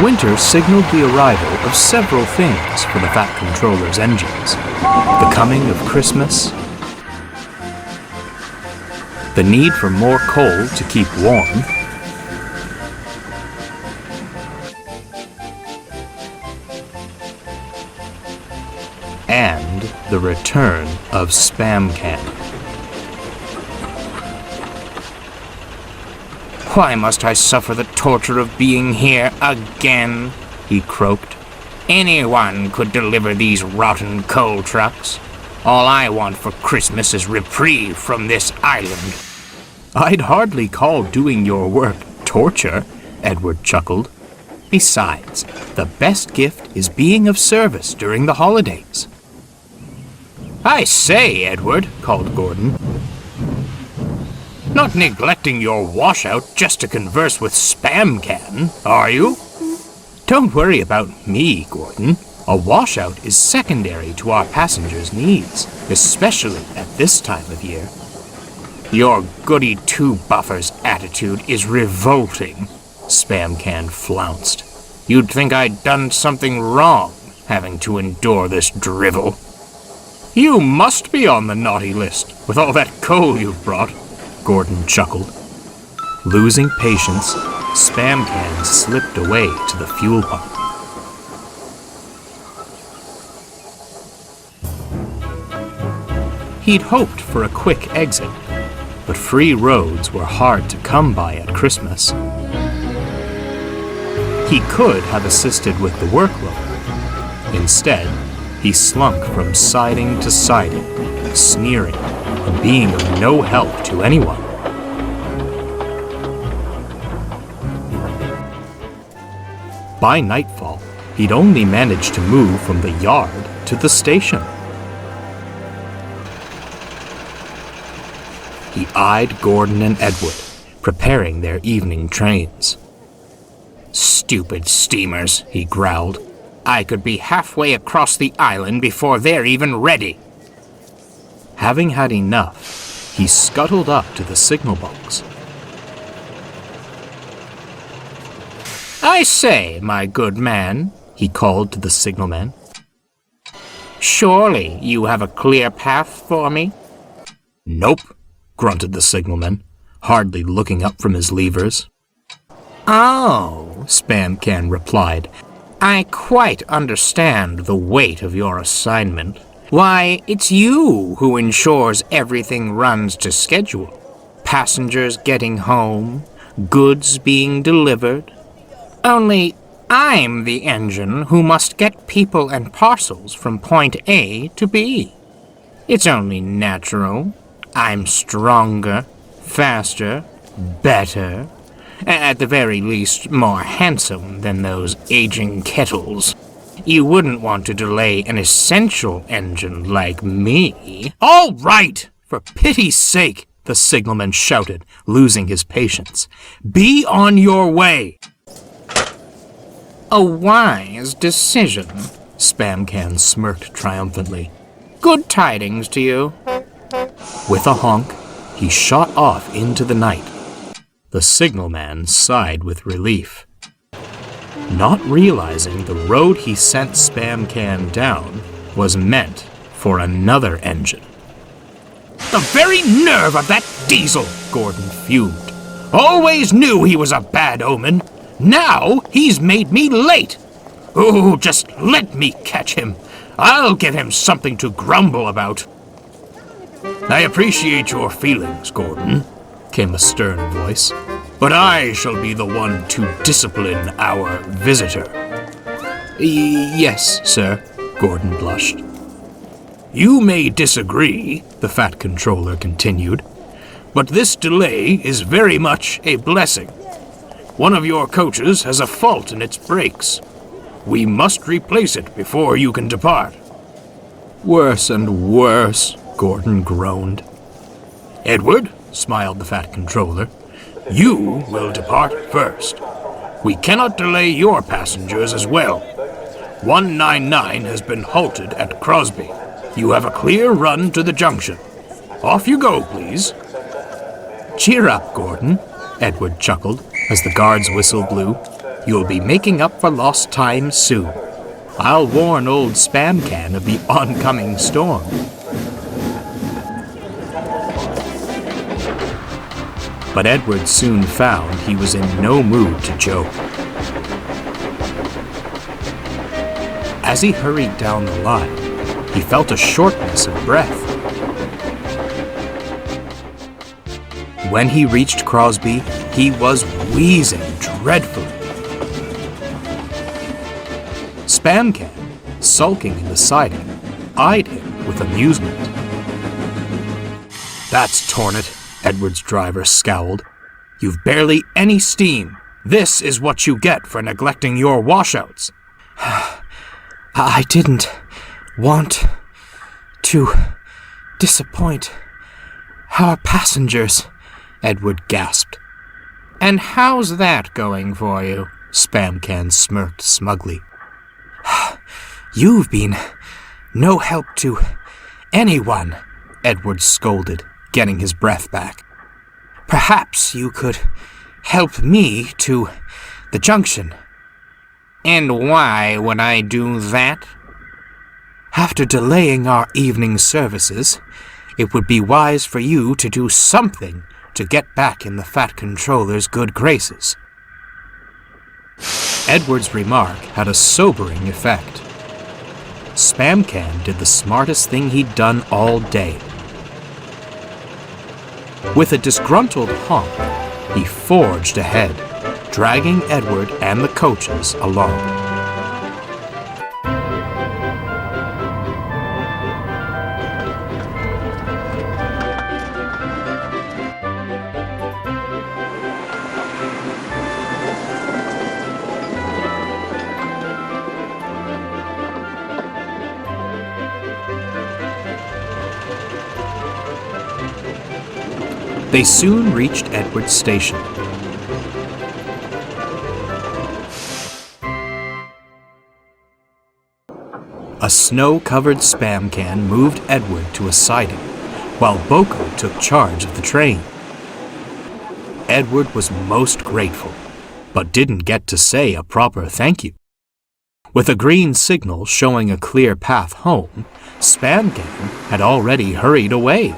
Winter signaled the arrival of several things for the Fat Controller's engines. The coming of Christmas, the need for more coal to keep warm, and the return of Spamcan. Why must I suffer the torture of being here again? He croaked. Anyone could deliver these rotten coal trucks. All I want for Christmas is reprieve from this island. I'd hardly call doing your work torture, Edward chuckled. Besides, the best gift is being of service during the holidays. I say, Edward, called Gordon. Not neglecting your washout just to converse with Spamcan, are you? Don't worry about me, Gordon. A washout is secondary to our passengers' needs, especially at this time of year. Your goody-two-buffers attitude is revolting, Spamcan flounced. You'd think I'd done something wrong, having to endure this drivel. You must be on the naughty list, with all that coal you've brought, Gordon chuckled. Losing patience, Spamcan slipped away to the fuel pump. He'd hoped for a quick exit, but free roads were hard to come by at Christmas. He could have assisted with the workload. Instead, he slunk from siding to siding, sneering and being of no help to anyone. By nightfall, he'd only managed to move from the yard to the station. He eyed Gordon and Edward, preparing their evening trains. Stupid steamers, he growled. I could be halfway across the island before they're even ready. Having had enough, he scuttled up to the signal box. I say, my good man, he called to the signalman. Surely you have a clear path for me? Nope, grunted the signalman, hardly looking up from his levers. Oh, Spamcan replied. I quite understand the weight of your assignment. Why, it's you who ensures everything runs to schedule. Passengers getting home, goods being delivered. Only I'm the engine who must get people and parcels from point A to B. It's only natural. I'm stronger, faster, better, at the very least more handsome than those aging kettles. You wouldn't want to delay an essential engine like me. All right! For pity's sake, the signalman shouted, losing his patience. Be on your way! A wise decision, Spamcan smirked triumphantly. Good tidings to you. With a honk, he shot off into the night. The signalman sighed with relief. Not realizing the road he sent Spamcan down was meant for another engine. The very nerve of that diesel, Gordon fumed. Always knew he was a bad omen. Now he's made me late. Oh, just let me catch him. I'll give him something to grumble about. I appreciate your feelings, Gordon, came a stern voice, but I shall be the one to discipline our visitor. Yes, sir, Gordon blushed. You may disagree, the Fat Controller continued, but this delay is very much a blessing. One of your coaches has a fault in its brakes. We must replace it before you can depart. Worse and worse, Gordon groaned. Edward, smiled the Fat Controller, you will depart first. We cannot delay your passengers as well. 199 has been halted at Crosby. You have a clear run to the junction. Off you go, please. Cheer up, Gordon, Edward chuckled as the guard's whistle blew. You'll be making up for lost time soon. I'll warn old Spamcan of the oncoming storm. But Edward soon found he was in no mood to joke. As he hurried down the line, he felt a shortness of breath. When he reached Crosby, he was wheezing dreadfully. Spamcan, sulking in the siding, eyed him with amusement. "That's torn it," Edward's driver scowled. "You've barely any steam. This is what you get for neglecting your washouts." "I didn't want to disappoint our passengers," Edward gasped. "And how's that going for you?" Spamcan smirked smugly. "You've been no help to anyone," Edward scolded, getting his breath back. "Perhaps you could help me to the junction." "And why would I do that?" "After delaying our evening services, it would be wise for you to do something to get back in the Fat Controller's good graces." Edward's remark had a sobering effect. Spamcan did the smartest thing he'd done all day. With a disgruntled honk, he forged ahead, dragging Edward and the coaches along. They soon reached Edward's station. A snow-covered Spamcan moved Edward to a siding, while Boko took charge of the train. Edward was most grateful, but didn't get to say a proper thank you. With a green signal showing a clear path home, Spamcan had already hurried away.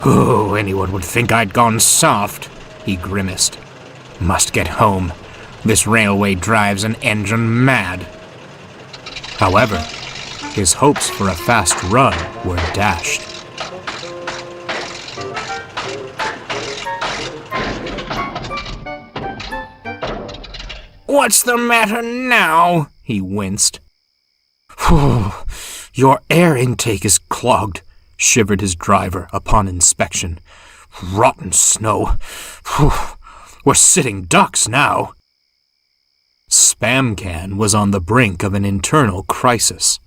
"Oh, anyone would think I'd gone soft," he grimaced. "Must get home. This railway drives an engine mad." However, his hopes for a fast run were dashed. "What's the matter now?" he winced. "Your air intake is clogged," shivered his driver upon inspection. "Rotten snow. We're sitting ducks now." Spamcan was on the brink of an internal crisis.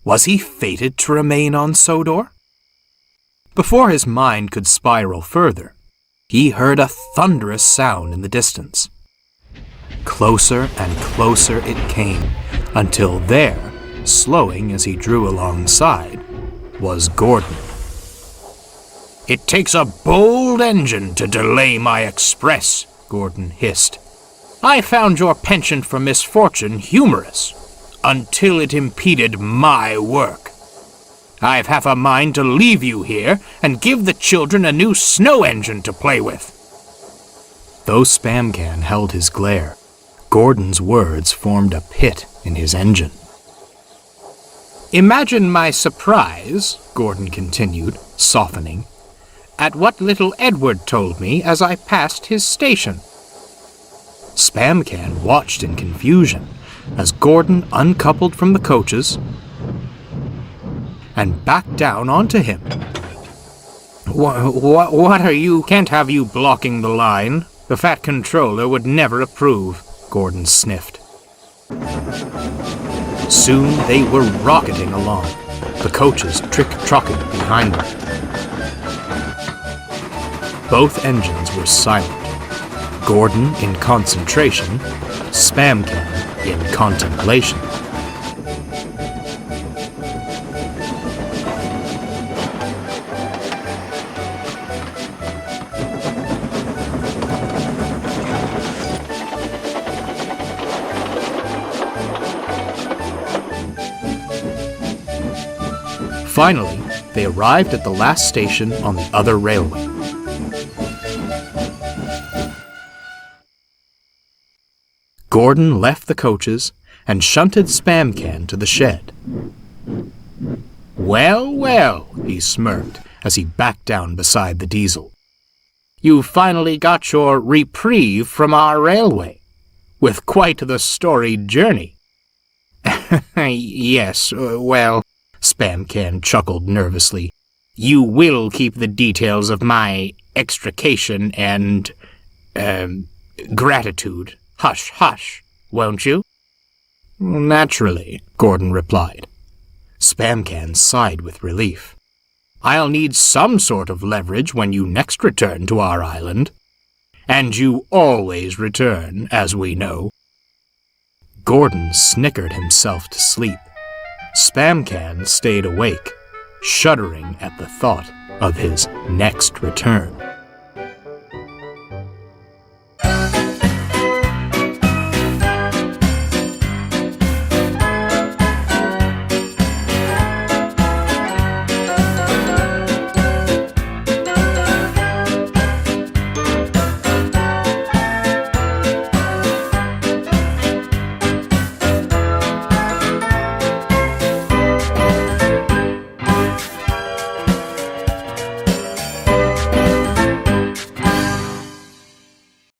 Was he fated to remain on Sodor? Before his mind could spiral further, he heard a thunderous sound in the distance. Closer and closer it came, until there, slowing as he drew alongside, was Gordon. "It takes a bold engine to delay my express," Gordon hissed. "I found your penchant for misfortune humorous, until it impeded my work. I've half a mind to leave you here and give the children a new snow engine to play with." Though Spamcan held his glare, Gordon's words formed a pit in his engine. "Imagine my surprise," Gordon continued, softening, "at what little Edward told me as I passed his station." Spamcan watched in confusion as Gordon uncoupled from the coaches and backed down onto him. What are you? Can't have you blocking the line. The Fat Controller would never approve," Gordon sniffed. Soon they were rocketing along, the coaches trick-trocking behind them. Both engines were silent, Gordon in concentration, Spamcan in contemplation. Finally, they arrived at the last station on the other railway. Gordon left the coaches and shunted Spamcan to the shed. "Well, well," he smirked as he backed down beside the diesel. "You finally got your reprieve from our railway, with quite the storied journey." "Yes, well," Spamcan chuckled nervously. "You will keep the details of my extrication and, gratitude hush-hush, won't you?" "Naturally," Gordon replied. Spamcan sighed with relief. "I'll need some sort of leverage when you next return to our island. And you always return, as we know." Gordon snickered himself to sleep. Spamcan stayed awake, shuddering at the thought of his next return.